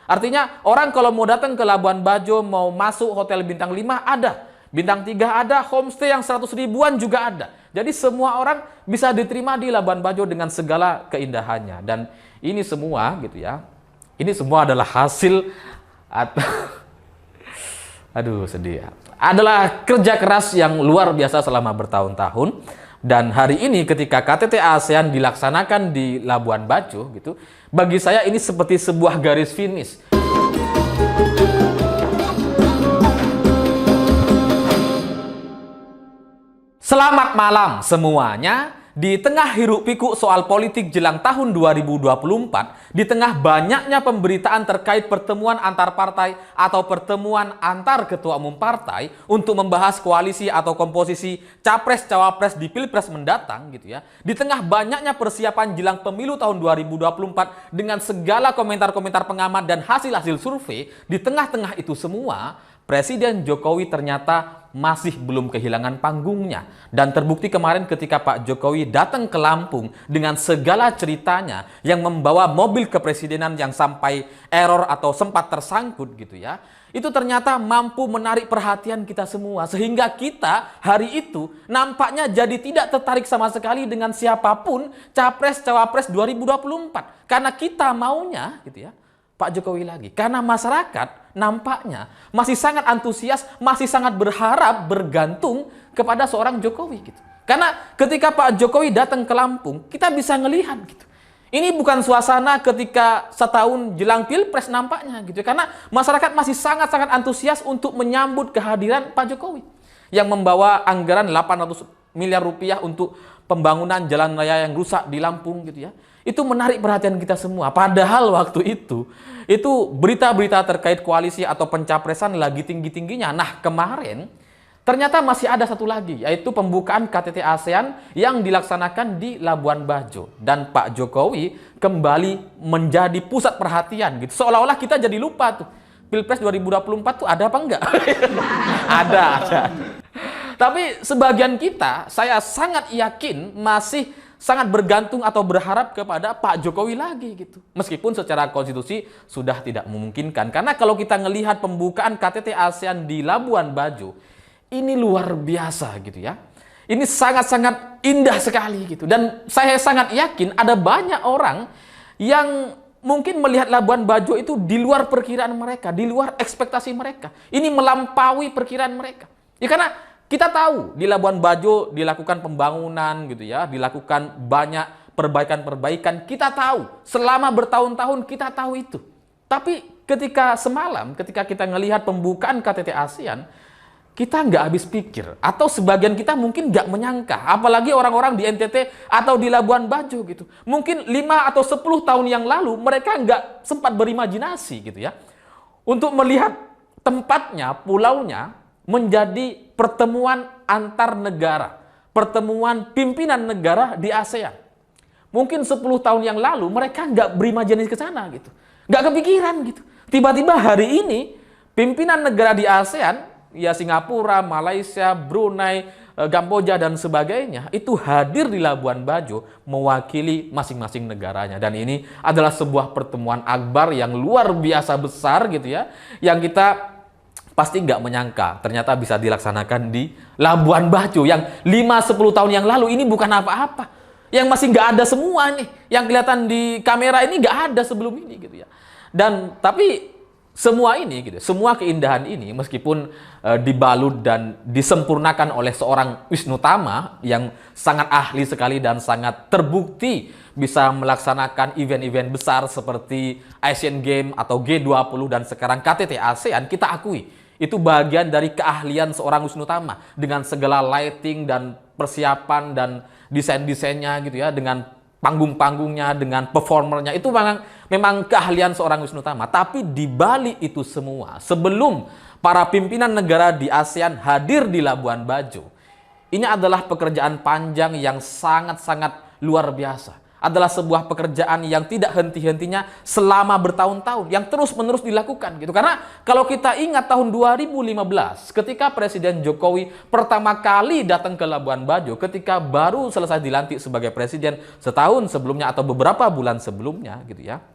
Artinya orang kalau mau datang ke Labuan Bajo, mau masuk hotel bintang 5 ada. Bintang 3 ada, homestay yang 100 ribuan juga ada. Jadi semua orang bisa diterima di Labuan Bajo dengan segala keindahannya. Dan ini semua gitu ya. Ini semua adalah hasil atau aduh sedih ya. Adalah kerja keras yang luar biasa selama bertahun-tahun. Dan hari ini ketika KTT ASEAN dilaksanakan di Labuan Bajo gitu, bagi saya ini seperti sebuah garis finish. Selamat malam semuanya. Di tengah hiruk-pikuk soal politik jelang tahun 2024, di tengah banyaknya pemberitaan terkait pertemuan antar partai atau pertemuan antar ketua umum partai untuk membahas koalisi atau komposisi capres-cawapres di Pilpres mendatang gitu ya. Di tengah banyaknya persiapan jelang pemilu tahun 2024 dengan segala komentar-komentar pengamat dan hasil-hasil survei, di tengah-tengah itu semua, Presiden Jokowi ternyata masih belum kehilangan panggungnya. Dan terbukti kemarin ketika Pak Jokowi datang ke Lampung dengan segala ceritanya yang membawa mobil kepresidenan yang sampai error atau sempat tersangkut gitu ya. Itu ternyata mampu menarik perhatian kita semua. Sehingga kita hari itu nampaknya jadi tidak tertarik sama sekali dengan siapapun capres-cawapres 2024. Karena kita maunya gitu ya, Pak Jokowi lagi. Karena masyarakat nampaknya masih sangat antusias, masih sangat berharap bergantung kepada seorang Jokowi gitu. Karena ketika Pak Jokowi datang ke Lampung, kita bisa ngelihat gitu. Ini bukan suasana ketika setahun jelang Pilpres nampaknya gitu. Karena masyarakat masih sangat-sangat antusias untuk menyambut kehadiran Pak Jokowi yang membawa anggaran 800 miliar rupiah untuk pembangunan jalan raya yang rusak di Lampung gitu ya. Itu menarik perhatian kita semua. Padahal waktu itu berita-berita terkait koalisi atau pencapresan lagi tinggi-tingginya. Nah, kemarin ternyata masih ada satu lagi, yaitu pembukaan KTT ASEAN yang dilaksanakan di Labuan Bajo. Dan Pak Jokowi kembali menjadi pusat perhatian gitu. Seolah-olah kita jadi lupa tuh. Pilpres 2024 tuh ada apa enggak? Ada. Tapi sebagian kita, saya sangat yakin masih sangat bergantung atau berharap kepada Pak Jokowi lagi gitu. Meskipun secara konstitusi sudah tidak memungkinkan. Karena kalau kita melihat pembukaan KTT ASEAN di Labuan Bajo, ini luar biasa gitu ya. Ini sangat-sangat indah sekali gitu. Dan saya sangat yakin ada banyak orang yang mungkin melihat Labuan Bajo itu di luar perkiraan mereka, di luar ekspektasi mereka. Ini melampaui perkiraan mereka. Ya karena kita tahu di Labuan Bajo dilakukan pembangunan gitu ya, dilakukan banyak perbaikan-perbaikan. Kita tahu, selama bertahun-tahun kita tahu itu. Tapi ketika semalam, ketika kita melihat pembukaan KTT ASEAN, kita nggak habis pikir. Atau sebagian kita mungkin nggak menyangka. Apalagi orang-orang di NTT atau di Labuan Bajo gitu. Mungkin 5 atau 10 tahun yang lalu mereka nggak sempat berimajinasi gitu ya. Untuk melihat tempatnya, pulaunya, menjadi pertemuan antar negara, pertemuan pimpinan negara di ASEAN. Mungkin 10 tahun yang lalu mereka nggak berimajinasi ke sana gitu, nggak kepikiran gitu. Tiba-tiba hari ini pimpinan negara di ASEAN, ya Singapura, Malaysia, Brunei, Kamboja dan sebagainya, itu hadir di Labuan Bajo mewakili masing-masing negaranya. Dan ini adalah sebuah pertemuan akbar yang luar biasa besar gitu ya, yang kita pasti nggak menyangka ternyata bisa dilaksanakan di Labuan Bajo yang 5-10 tahun yang lalu ini bukan apa-apa. Yang masih nggak ada semua nih. Yang kelihatan di kamera ini nggak ada sebelum ini gitu ya. Dan tapi semua ini gitu, semua keindahan ini meskipun dibalut dan disempurnakan oleh seorang Wisnu Tama yang sangat ahli sekali dan sangat terbukti bisa melaksanakan event-event besar seperti Asian Games atau G20 dan sekarang KTT ASEAN, kita akui itu bagian dari keahlian seorang Wisnu Tama dengan segala lighting dan persiapan dan desain-desainnya gitu ya, dengan panggung-panggungnya, dengan performernya. Itu memang keahlian seorang Wisnu Tama. Tapi di balik itu semua, sebelum para pimpinan negara di ASEAN hadir di Labuan Bajo, ini adalah pekerjaan panjang yang sangat-sangat luar biasa. Adalah sebuah pekerjaan yang tidak henti-hentinya selama bertahun-tahun, yang terus-menerus dilakukan gitu. Karena kalau kita ingat tahun 2015, ketika Presiden Jokowi pertama kali datang ke Labuan Bajo, ketika baru selesai dilantik sebagai presiden setahun sebelumnya atau beberapa bulan sebelumnya gitu ya.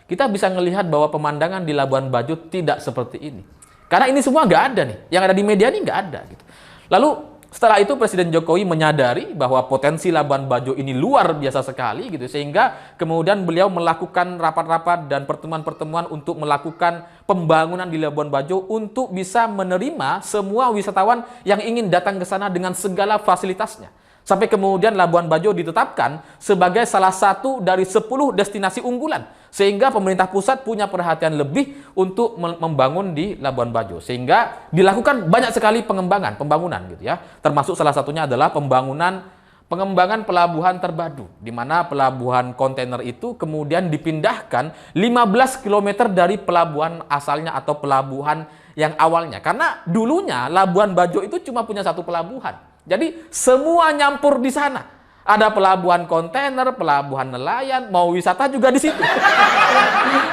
kita bisa melihat bahwa pemandangan di Labuan Bajo tidak seperti ini. Karena ini semua nggak ada nih, yang ada di media ini nggak ada. Gitu. Lalu setelah itu Presiden Jokowi menyadari bahwa potensi Labuan Bajo ini luar biasa sekali, gitu, sehingga kemudian beliau melakukan rapat-rapat dan pertemuan-pertemuan untuk melakukan pembangunan di Labuan Bajo untuk bisa menerima semua wisatawan yang ingin datang ke sana dengan segala fasilitasnya. Sampai kemudian Labuan Bajo ditetapkan sebagai salah satu dari 10 destinasi unggulan. Sehingga pemerintah pusat punya perhatian lebih untuk membangun di Labuan Bajo. Sehingga dilakukan banyak sekali pembangunan gitu ya. Termasuk salah satunya adalah pengembangan pelabuhan terpadu. Di mana pelabuhan kontainer itu kemudian dipindahkan 15 km dari pelabuhan asalnya atau pelabuhan yang awalnya. Karena dulunya Labuan Bajo itu cuma punya satu pelabuhan. Jadi semua nyampur di sana. Ada pelabuhan kontainer, pelabuhan nelayan, mau wisata juga di situ.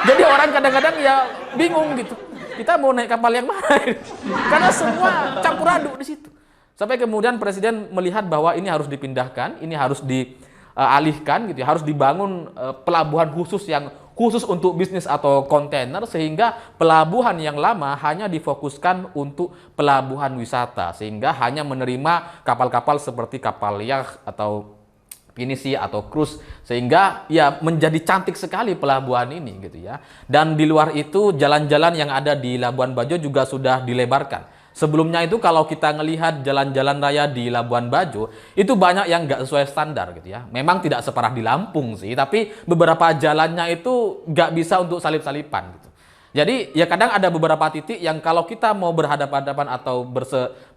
Jadi orang kadang-kadang ya bingung gitu. Kita mau naik kapal yang mana? Karena semua campur aduk di situ. Sampai kemudian Presiden melihat bahwa ini harus dipindahkan, ini harus dialihkan gitu, harus dibangun pelabuhan khusus untuk bisnis atau kontainer, sehingga pelabuhan yang lama hanya difokuskan untuk pelabuhan wisata, sehingga hanya menerima kapal-kapal seperti kapal yacht atau pinisi atau cruise, sehingga ya menjadi cantik sekali pelabuhan ini gitu ya. Dan di luar itu jalan-jalan yang ada di Labuan Bajo juga sudah dilebarkan. Sebelumnya itu kalau kita ngelihat jalan-jalan raya di Labuan Bajo, itu banyak yang nggak sesuai standar gitu ya. Memang tidak separah di Lampung sih, tapi beberapa jalannya itu nggak bisa untuk salip-salipan gitu. Jadi ya kadang ada beberapa titik yang kalau kita mau berhadapan-hadapan atau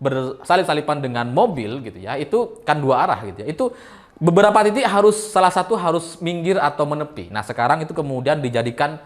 bersalip-salipan dengan mobil gitu ya, itu kan dua arah gitu ya. Itu beberapa titik salah satu harus minggir atau menepi. Nah sekarang itu kemudian dijadikan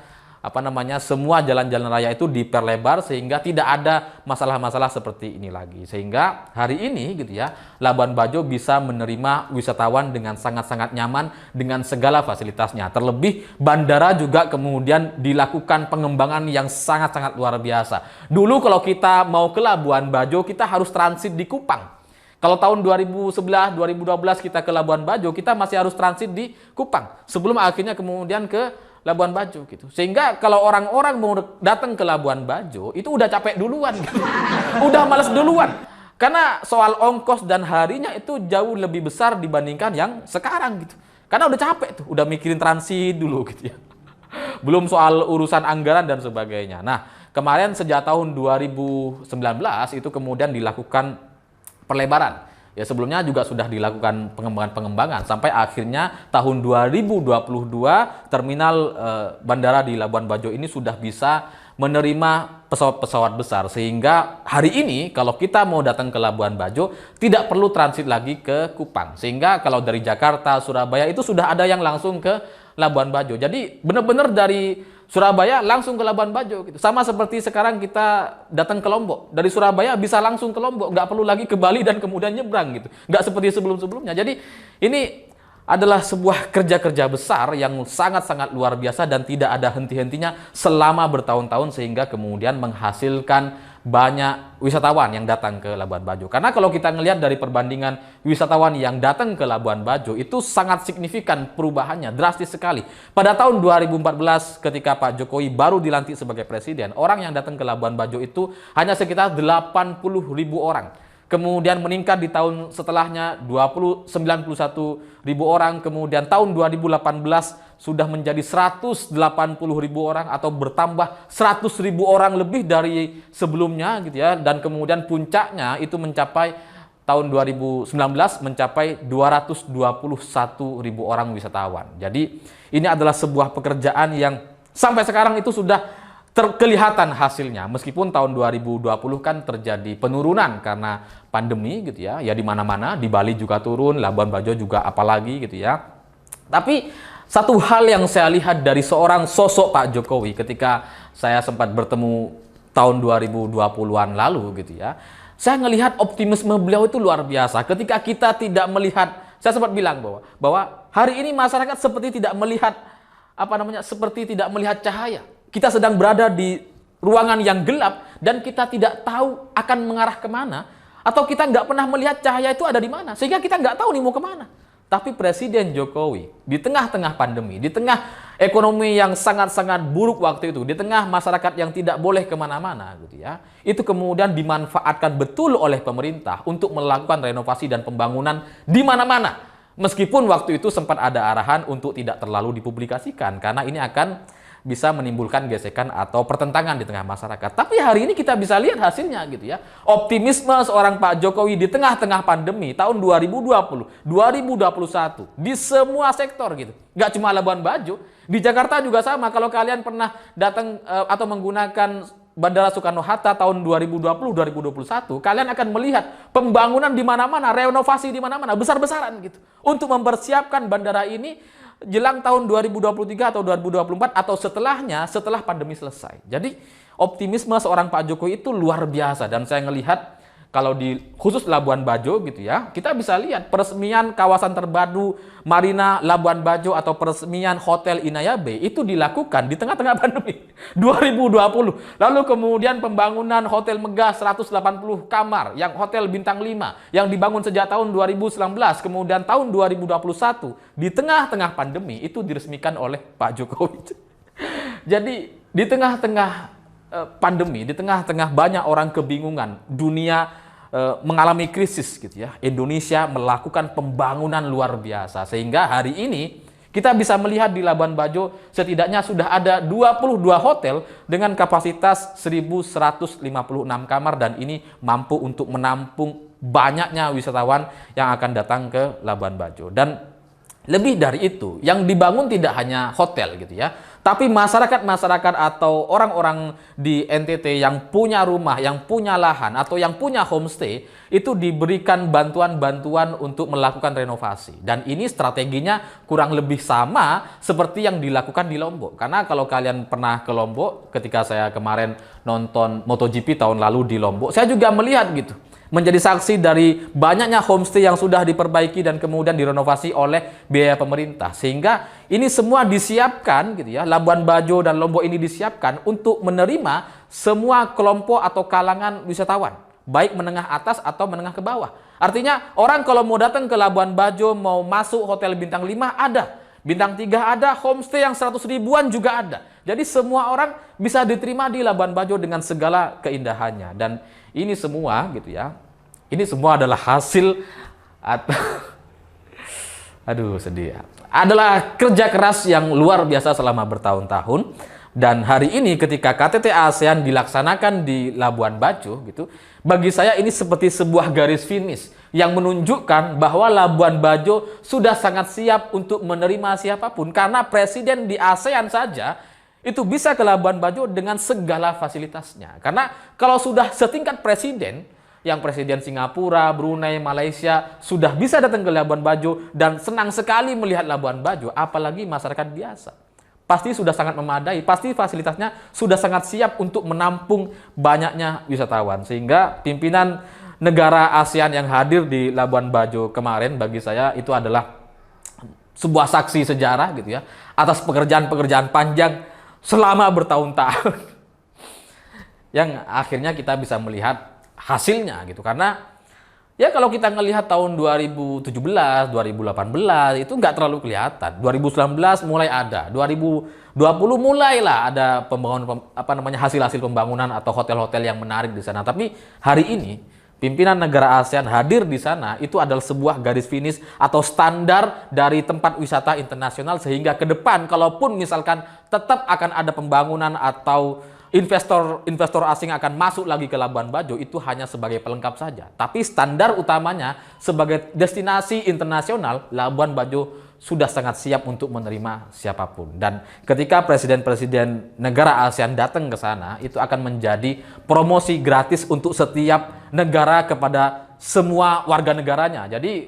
semua jalan-jalan raya itu diperlebar sehingga tidak ada masalah-masalah seperti ini lagi. Sehingga hari ini gitu ya, Labuan Bajo bisa menerima wisatawan dengan sangat-sangat nyaman dengan segala fasilitasnya. Terlebih bandara juga kemudian dilakukan pengembangan yang sangat-sangat luar biasa. Dulu kalau kita mau ke Labuan Bajo, kita harus transit di Kupang. Kalau tahun 2011, 2012 kita ke Labuan Bajo, kita masih harus transit di Kupang. Sebelum akhirnya kemudian ke Labuan Bajo gitu. Sehingga kalau orang-orang mau datang ke Labuan Bajo itu udah capek duluan gitu. Udah males duluan. Karena soal ongkos dan harinya itu jauh lebih besar dibandingkan yang sekarang gitu. Karena udah capek tuh, udah mikirin transit dulu gitu ya. Belum soal urusan anggaran dan sebagainya. Nah, kemarin sejak tahun 2019 itu kemudian dilakukan perlebaran. Ya sebelumnya juga sudah dilakukan pengembangan sampai akhirnya tahun 2022 terminal bandara di Labuan Bajo ini sudah bisa menerima pesawat-pesawat besar, sehingga hari ini kalau kita mau datang ke Labuan Bajo tidak perlu transit lagi ke Kupang, sehingga kalau dari Jakarta, Surabaya itu sudah ada yang langsung ke Labuan Bajo. Jadi benar-benar dari Surabaya langsung ke Labuan Bajo gitu. Sama seperti sekarang kita datang ke Lombok. Dari Surabaya bisa langsung ke Lombok, nggak perlu lagi ke Bali dan kemudian nyebrang gitu. Nggak seperti sebelum-sebelumnya. Jadi ini adalah sebuah kerja-kerja besar yang sangat-sangat luar biasa dan tidak ada henti-hentinya selama bertahun-tahun, sehingga kemudian menghasilkan banyak wisatawan yang datang ke Labuan Bajo. Karena kalau kita ngelihat dari perbandingan wisatawan yang datang ke Labuan Bajo itu sangat signifikan perubahannya, drastis sekali. Pada tahun 2014 ketika Pak Jokowi baru dilantik sebagai presiden, orang yang datang ke Labuan Bajo itu hanya sekitar 80.000 orang. Kemudian meningkat di tahun setelahnya 91.000 orang, kemudian tahun 2018 sudah menjadi 180.000 orang atau bertambah 100.000 orang lebih dari sebelumnya gitu ya, dan kemudian puncaknya itu mencapai tahun 2019 mencapai 221.000 orang wisatawan. Jadi ini adalah sebuah pekerjaan yang sampai sekarang itu sudah kelihatan hasilnya, meskipun tahun 2020 kan terjadi penurunan karena pandemi gitu ya, ya di mana-mana, di Bali juga turun, Labuan Bajo juga apalagi gitu ya. Tapi satu hal yang saya lihat dari seorang sosok Pak Jokowi ketika saya sempat bertemu tahun 2020-an lalu gitu ya, saya ngelihat optimisme beliau itu luar biasa. Ketika kita tidak melihat, saya sempat bilang bahwa hari ini masyarakat seperti tidak melihat seperti tidak melihat cahaya. Kita sedang berada di ruangan yang gelap dan kita tidak tahu akan mengarah kemana, atau kita nggak pernah melihat cahaya itu ada di mana, sehingga kita nggak tahu nih mau kemana. Tapi Presiden Jokowi di tengah-tengah pandemi, di tengah ekonomi yang sangat-sangat buruk waktu itu, di tengah masyarakat yang tidak boleh kemana-mana, gitu ya, itu kemudian dimanfaatkan betul oleh pemerintah untuk melakukan renovasi dan pembangunan di mana-mana. Meskipun waktu itu sempat ada arahan untuk tidak terlalu dipublikasikan, karena ini akan bisa menimbulkan gesekan atau pertentangan di tengah masyarakat. Tapi hari ini kita bisa lihat hasilnya, gitu ya. Optimisme seorang Pak Jokowi di tengah-tengah pandemi tahun 2020, 2021 di semua sektor, gitu. Nggak cuma Labuan Bajo, di Jakarta juga sama. Kalau kalian pernah datang atau menggunakan Bandara Soekarno-Hatta tahun 2020-2021, kalian akan melihat pembangunan di mana-mana, renovasi di mana-mana, besar-besaran gitu. Untuk mempersiapkan bandara ini jelang tahun 2023 atau 2024 atau setelahnya, setelah pandemi selesai. Jadi optimisme seorang Pak Jokowi itu luar biasa, dan saya melihat kalau di khusus Labuan Bajo, gitu ya, kita bisa lihat peresmian kawasan terpadu Marina Labuan Bajo atau peresmian Hotel Inaya Bay itu dilakukan di tengah-tengah pandemi 2020. Lalu kemudian pembangunan hotel megah 180 kamar yang hotel bintang 5 yang dibangun sejak tahun 2019, kemudian tahun 2021 di tengah-tengah pandemi itu diresmikan oleh Pak Jokowi. Jadi di tengah-tengah pandemi, di tengah-tengah banyak orang kebingungan, dunia mengalami krisis, gitu ya, Indonesia melakukan pembangunan luar biasa, sehingga hari ini kita bisa melihat di Labuan Bajo setidaknya sudah ada 22 hotel dengan kapasitas 1.156 kamar, dan ini mampu untuk menampung banyaknya wisatawan yang akan datang ke Labuan Bajo. Dan lebih dari itu, yang dibangun tidak hanya hotel, gitu ya, tapi masyarakat-masyarakat atau orang-orang di NTT yang punya rumah, yang punya lahan, atau yang punya homestay, itu diberikan bantuan-bantuan untuk melakukan renovasi. Dan ini strateginya kurang lebih sama seperti yang dilakukan di Lombok. Karena kalau kalian pernah ke Lombok, ketika saya kemarin nonton MotoGP tahun lalu di Lombok, saya juga melihat gitu, menjadi saksi dari banyaknya homestay yang sudah diperbaiki dan kemudian direnovasi oleh biaya pemerintah. Sehingga ini semua disiapkan, gitu ya, Labuan Bajo dan Lombok ini disiapkan untuk menerima semua kelompok atau kalangan wisatawan, baik menengah atas atau menengah ke bawah. Artinya orang kalau mau datang ke Labuan Bajo, mau masuk hotel bintang 5 ada, bintang 3 ada, homestay yang 100 ribuan juga ada. Jadi semua orang bisa diterima di Labuan Bajo dengan segala keindahannya. Dan ini semua, gitu ya, ini semua adalah hasil atau aduh sedih ya, adalah kerja keras yang luar biasa selama bertahun-tahun. Dan hari ini ketika KTT ASEAN dilaksanakan di Labuan Bajo, gitu, bagi saya ini seperti sebuah garis finish yang menunjukkan bahwa Labuan Bajo sudah sangat siap untuk menerima siapapun, karena presiden di ASEAN saja itu bisa ke Labuan Bajo dengan segala fasilitasnya. Karena kalau sudah setingkat presiden, yang presiden Singapura, Brunei, Malaysia sudah bisa datang ke Labuan Bajo dan senang sekali melihat Labuan Bajo, apalagi masyarakat biasa. Pasti sudah sangat memadai, pasti fasilitasnya sudah sangat siap untuk menampung banyaknya wisatawan. Sehingga pimpinan negara ASEAN yang hadir di Labuan Bajo kemarin, bagi saya itu adalah sebuah saksi sejarah, gitu ya, atas pekerjaan-pekerjaan panjang selama bertahun-tahun yang akhirnya kita bisa melihat hasilnya, gitu. Karena ya kalau kita ngelihat tahun 2017, 2018 itu nggak terlalu kelihatan. 2019 mulai ada, 2020 mulailah ada pembangunan hasil-hasil pembangunan atau hotel-hotel yang menarik di sana. Tapi hari ini pimpinan negara ASEAN hadir di sana, itu adalah sebuah garis finish atau standar dari tempat wisata internasional, sehingga ke depan kalaupun misalkan tetap akan ada pembangunan atau investor asing akan masuk lagi ke Labuan Bajo, itu hanya sebagai pelengkap saja. Tapi standar utamanya sebagai destinasi internasional, Labuan Bajo sudah sangat siap untuk menerima siapapun. Dan ketika presiden-presiden negara ASEAN datang ke sana, itu akan menjadi promosi gratis untuk setiap negara kepada semua warga negaranya. Jadi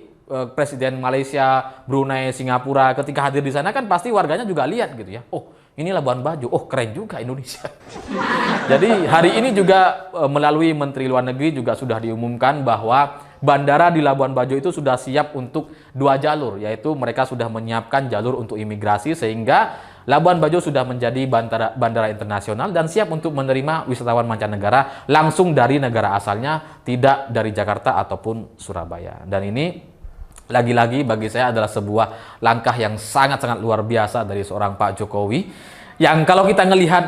presiden Malaysia, Brunei, Singapura ketika hadir di sana kan pasti warganya juga lihat, gitu ya. Oh, ini Labuan Bajo, oh keren juga Indonesia. Jadi hari ini juga melalui Menteri Luar Negeri juga sudah diumumkan bahwa bandara di Labuan Bajo itu sudah siap untuk 2 jalur, yaitu mereka sudah menyiapkan jalur untuk imigrasi, sehingga Labuan Bajo sudah menjadi bandara internasional dan siap untuk menerima wisatawan mancanegara langsung dari negara asalnya, tidak dari Jakarta ataupun Surabaya. Dan ini Lagi-lagi bagi saya adalah sebuah langkah yang sangat-sangat luar biasa dari seorang Pak Jokowi. Yang kalau kita ngelihat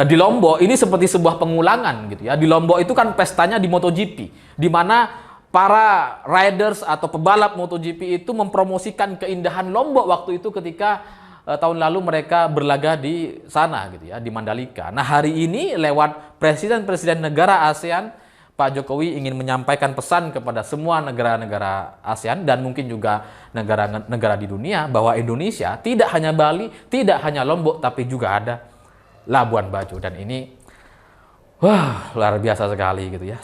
di Lombok ini seperti sebuah pengulangan gitu ya. Di Lombok itu kan pestanya di MotoGP, di mana para riders atau pebalap MotoGP itu mempromosikan keindahan Lombok waktu itu ketika tahun lalu mereka berlaga di sana gitu ya, di Mandalika. Nah, hari ini lewat presiden-presiden negara ASEAN, Pak Jokowi ingin menyampaikan pesan kepada semua negara-negara ASEAN dan mungkin juga negara-negara di dunia bahwa Indonesia tidak hanya Bali, tidak hanya Lombok, tapi juga ada Labuan Bajo. Dan ini luar biasa sekali gitu ya.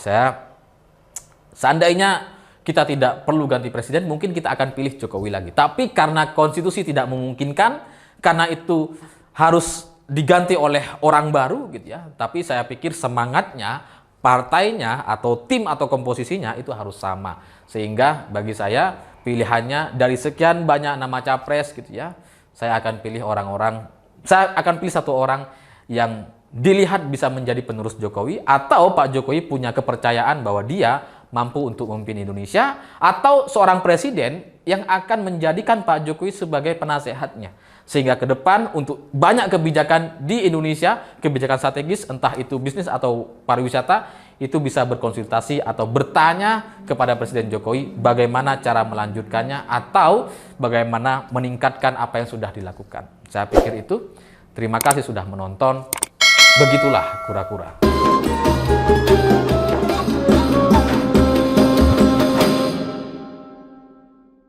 Seandainya kita tidak perlu ganti presiden, mungkin kita akan pilih Jokowi lagi. Tapi karena konstitusi tidak memungkinkan, karena itu harus diganti oleh orang baru gitu ya. Tapi saya pikir semangatnya, partainya atau tim atau komposisinya itu harus sama. Sehingga bagi saya pilihannya dari sekian banyak nama capres gitu ya, saya akan pilih satu orang yang dilihat bisa menjadi penerus Jokowi, atau Pak Jokowi punya kepercayaan bahwa dia mampu untuk memimpin Indonesia, atau seorang presiden yang akan menjadikan Pak Jokowi sebagai penasehatnya. Sehingga ke depan untuk banyak kebijakan di Indonesia, kebijakan strategis, entah itu bisnis atau pariwisata, itu bisa berkonsultasi atau bertanya kepada Presiden Jokowi bagaimana cara melanjutkannya atau bagaimana meningkatkan apa yang sudah dilakukan. Saya pikir itu. Terima kasih sudah menonton. Begitulah kura-kura.